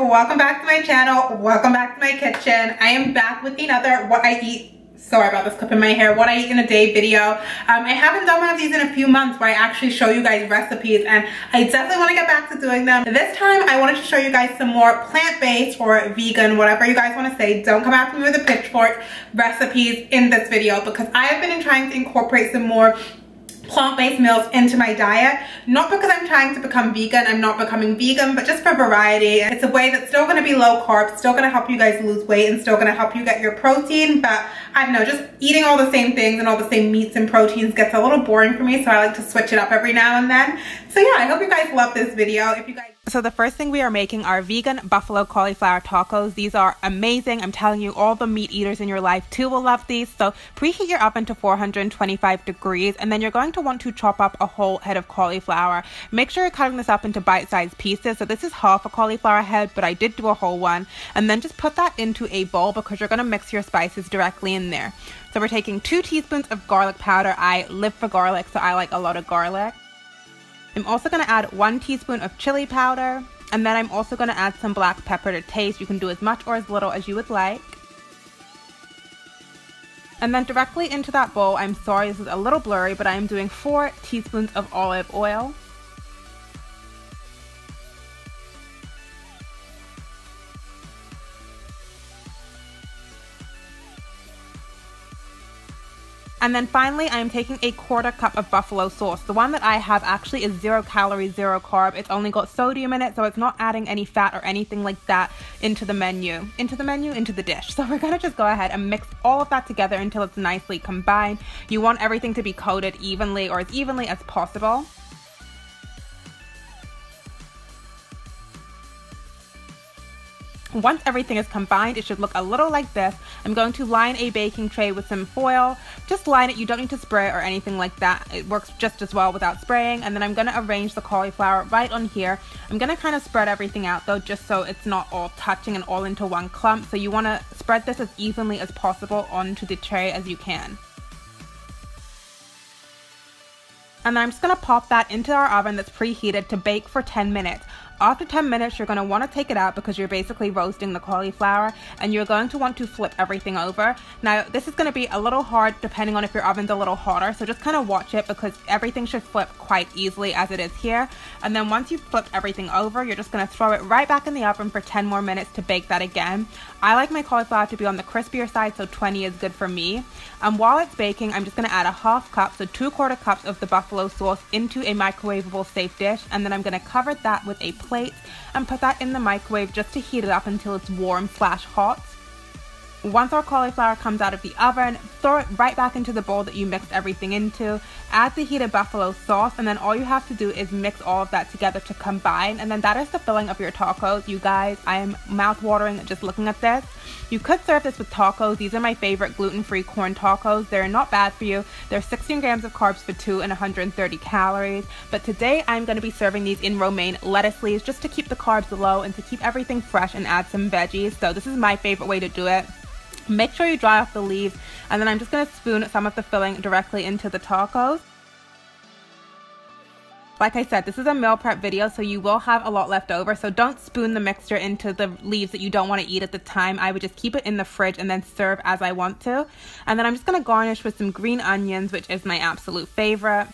welcome back to my channel, welcome back to my kitchen. I am back with another what I eat, sorry about this clip in my hair, what I eat in a day video. I haven't done one of these in a few months where I actually show you guys recipes, and I definitely want to get back to doing them. This time I wanted to show you guys some more plant-based or vegan, whatever you guys want to say, don't come after me with a pitchfork, recipes in this video, because I have been trying to incorporate some more plant-based meals into my diet, not because I'm trying to become vegan, I'm not becoming vegan, but just for variety. It's a way that's still going to be low carb, still going to help you guys lose weight, and still going to help you get your protein. But I don't know, just eating all the same things and all the same meats and proteins gets a little boring for me, so I like to switch it up every now and then. So yeah, I hope you guys love this video. So the first thing we are making are vegan buffalo cauliflower tacos. These are amazing. I'm telling you, all the meat eaters in your life too will love these. So preheat your oven to 425 degrees, and then you're going to want to chop up a whole head of cauliflower. Make sure you're cutting this up into bite-sized pieces. So this is half a cauliflower head, but I did do a whole one. And then just put that into a bowl because you're going to mix your spices directly in there. So we're taking 2 teaspoons of garlic powder. I live for garlic, so I like a lot of garlic. I'm also going to add 1 teaspoon of chili powder, and then I'm also going to add some black pepper to taste. You can do as much or as little as you would like. And then directly into that bowl, I'm sorry this is a little blurry, but I am doing 4 teaspoons of olive oil. And then finally, I'm taking a 1/4 cup of buffalo sauce. The one that I have actually is 0 calories, 0 carb. It's only got sodium in it, so it's not adding any fat or anything like that into the dish. So we're gonna just go ahead and mix all of that together until it's nicely combined. You want everything to be coated evenly, or as evenly as possible. Once everything is combined, it should look a little like this. I'm going to line a baking tray with some foil. Just line it, you don't need to spray it or anything like that. It works just as well without spraying. And then I'm going to arrange the cauliflower right on here. I'm going to kind of spread everything out though, just so it's not all touching and all into one clump. So you want to spread this as evenly as possible onto the tray as you can. And then I'm just going to pop that into our oven that's preheated to bake for 10 minutes. After 10 minutes, you're going to want to take it out because you're basically roasting the cauliflower, and you're going to want to flip everything over. Now, this is going to be a little hard depending on if your oven's a little hotter, so just kind of watch it because everything should flip quite easily as it is here. And then once you've flipped everything over, you're just going to throw it right back in the oven for 10 more minutes to bake that again. I like my cauliflower to be on the crispier side, so 20 is good for me. And while it's baking, I'm just going to add a 1/2 cup, so 2/4 cups of the buffalo sauce into a microwavable safe dish, and then I'm going to cover that with a plate and put that in the microwave just to heat it up until it's warm/hot. Once our cauliflower comes out of the oven, throw it right back into the bowl that you mixed everything into, add the heated buffalo sauce, and then all you have to do is mix all of that together to combine, and then that is the filling of your tacos. You guys, I am mouth-watering just looking at this. You could serve this with tacos. These are my favorite gluten-free corn tacos. They're not bad for you. They're 16 grams of carbs for 2 and 130 calories. But today I'm going to be serving these in romaine lettuce leaves just to keep the carbs low and to keep everything fresh and add some veggies. So this is my favorite way to do it. Make sure you dry off the leaves, and then I'm just going to spoon some of the filling directly into the tacos. Like I said, this is a meal prep video, so you will have a lot left over, so don't spoon the mixture into the leaves that you don't want to eat at the time. I would just keep it in the fridge and then serve as I want to. And then I'm just going to garnish with some green onions, which is my absolute favorite.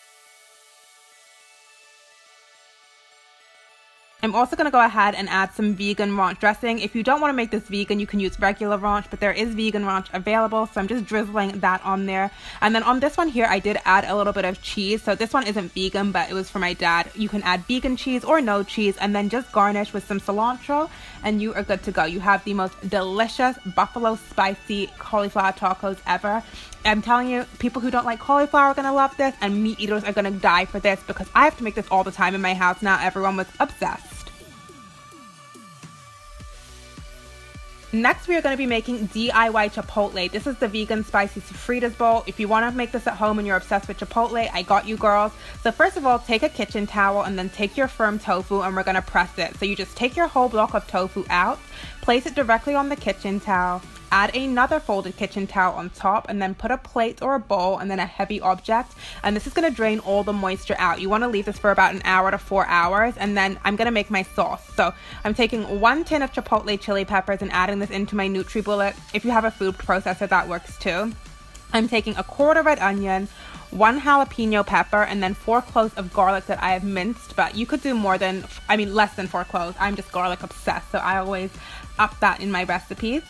I'm also going to go ahead and add some vegan ranch dressing. If you don't want to make this vegan, you can use regular ranch, but there is vegan ranch available, so I'm just drizzling that on there. And then on this one here, I did add a little bit of cheese. So this one isn't vegan, but it was for my dad. You can add vegan cheese or no cheese, and then just garnish with some cilantro, and you are good to go. You have the most delicious buffalo spicy cauliflower tacos ever. I'm telling you, people who don't like cauliflower are going to love this, and meat eaters are going to die for this because I have to make this all the time in my house now. Everyone was obsessed. Next, we are going to be making DIY Chipotle. This is the vegan spicy sofritas bowl. If you want to make this at home and you're obsessed with Chipotle, I got you girls. So first of all, take a kitchen towel and then take your firm tofu, and we're going to press it. So you just take your whole block of tofu out, place it directly on the kitchen towel, add another folded kitchen towel on top, and then put a plate or a bowl and then a heavy object, and this is going to drain all the moisture out. You want to leave this for about an hour to 4 hours, and then I'm going to make my sauce. So I'm taking 1 tin of Chipotle chili peppers and adding this into my NutriBullet. If you have a food processor, that works too. I'm taking a quarter red onion, 1 jalapeno pepper, and then 4 cloves of garlic that I have minced, but you could do less than 4 cloves. I'm just garlic obsessed, so I always up that in my recipes.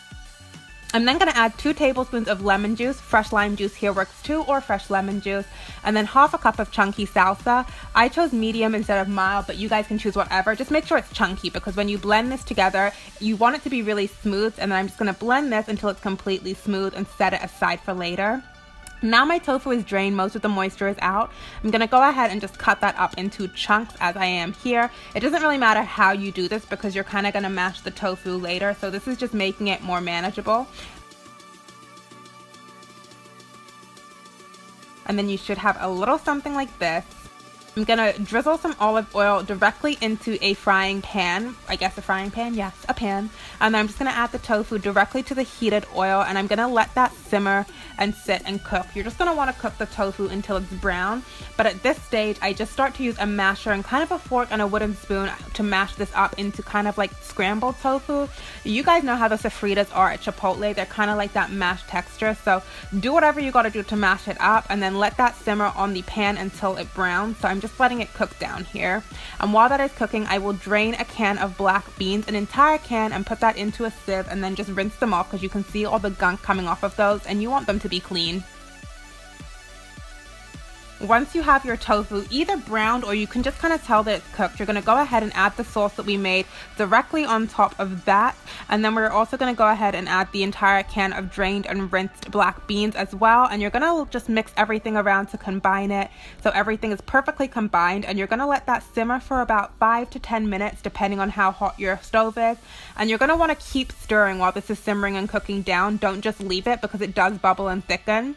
I'm then going to add 2 tablespoons of lemon juice. Fresh lime juice here works too, or fresh lemon juice. And then half a cup of chunky salsa. I chose medium instead of mild, but you guys can choose whatever. Just make sure it's chunky, because when you blend this together, you want it to be really smooth. And then I'm just going to blend this until it's completely smooth and set it aside for later. Now my tofu is drained, most of the moisture is out. I'm going to go ahead and just cut that up into chunks as I am here. It doesn't really matter how you do this because you're kind of going to mash the tofu later, so this is just making it more manageable. And then you should have a little something like this. I'm gonna drizzle some olive oil directly into a frying pan. I guess a frying pan? Yes, a pan. And then I'm just gonna add the tofu directly to the heated oil, and I'm gonna let that simmer and sit and cook. You're just gonna wanna cook the tofu until it's brown. But at this stage, I just start to use a masher and kind of a fork and a wooden spoon to mash this up into kind of like scrambled tofu. You guys know how the sofritas are at Chipotle. They're kind of like that mashed texture. So do whatever you gotta do to mash it up, and then let that simmer on the pan until it browns. So I'm just letting it cook down here. And while that is cooking, I will drain a can of black beans, an entire can, and put that into a sieve, and then just rinse them off because you can see all the gunk coming off of those, and you want them to be clean. Once you have your tofu either browned or you can just kind of tell that it's cooked, you're going to go ahead and add the sauce that we made directly on top of that. And then we're also going to go ahead and add the entire can of drained and rinsed black beans as well. And you're going to just mix everything around to combine it so everything is perfectly combined. And you're going to let that simmer for about 5 to 10 minutes depending on how hot your stove is. And you're going to want to keep stirring while this is simmering and cooking down. Don't just leave it because it does bubble and thicken.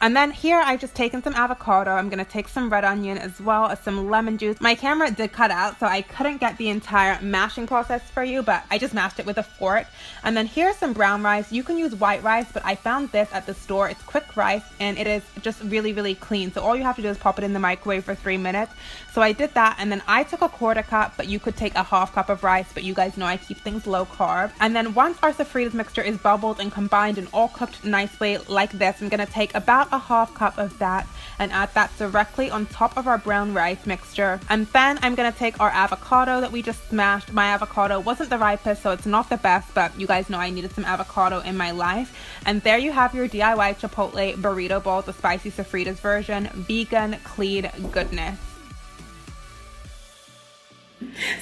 And then here I've just taken some avocado. I'm going to take some red onion as well as some lemon juice. My camera did cut out, so I couldn't get the entire mashing process for you, but I just mashed it with a fork. And then here's some brown rice. You can use white rice, but I found this at the store. It's quick rice and it is just really, really clean. So all you have to do is pop it in the microwave for 3 minutes. So I did that, and then I took a quarter cup, but you could take a half cup of rice, but you guys know I keep things low carb. And then once our sofritas mixture is bubbled and combined and all cooked nicely like this, I'm going to take about a half cup of that and add that directly on top of our brown rice mixture. And then I'm going to take our avocado that we just smashed. My avocado wasn't the ripest, so it's not the best, but you guys know I needed some avocado in my life. And there you have your DIY Chipotle burrito bowl, the spicy sofritas version. Vegan, clean goodness.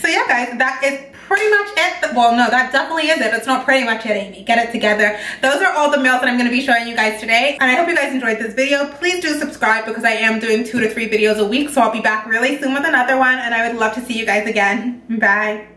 So yeah guys, that is pretty much it. Well, no, that definitely is it. It's not pretty much it, Amy. Get it together. Those are all the meals that I'm going to be showing you guys today. And I hope you guys enjoyed this video. Please do subscribe because I am doing 2 to 3 videos a week. So I'll be back really soon with another one. And I would love to see you guys again. Bye.